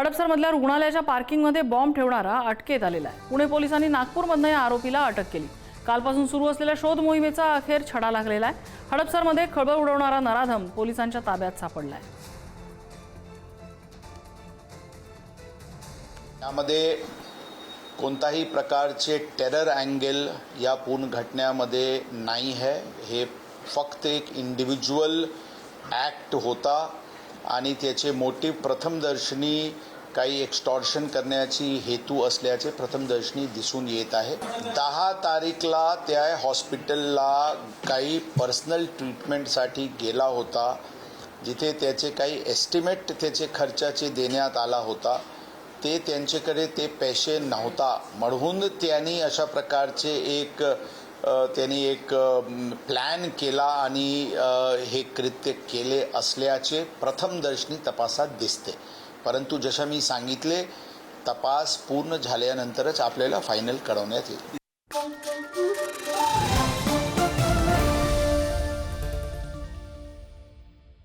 हडपसरमधल्या रुग्णालयाच्या पार्किंगमध्ये बॉम्ब ठेवणारा अटकेत आलेला आहे। पुणे पोलिसांनी नागपूरमधनं या आरोपीला अटक केली। कालपासून सुरू असलेल्या शोध मोहिमेचा अखेर छडा लागलेला आहे। हडपसरमध्ये खळबळ उडवणारा नराधम पोलिसांच्या ताब्यात सापडलाय। यामध्ये कोणताही प्रकारचे टेरर अँगल या पूर्ण घटनेमध्ये नाही है। हे फक्त एक इंडिव्हिज्युअल ॲक्ट होता आणि त्याचे मोटिव्ह प्रथमदर्शनी काही एक्स्टॉर्शन करण्याची हेतू असल्याचे प्रथमदर्शनी दिसून येत आहे। 10 तारीखला त्या हॉस्पिटलला काही पर्सनल ट्रीटमेंटसाठी गेला होता, जिथे त्याचे काही एस्टिमेट त्याचे खर्चाचे देण्यात आला होता। ते त्यांच्याकडे ते पैसे नव्हता म्हणून त्यांनी अशा प्रकारचे एक प्लॅन केला आणि हे कृत्य केले असल्याचे प्रथमदर्शनी तपासात दिसते। परंतु जसे मी सांगितले, तपास पूर्ण झाल्यानंतरच आपल्याला फायनल कळवण्यात येईल।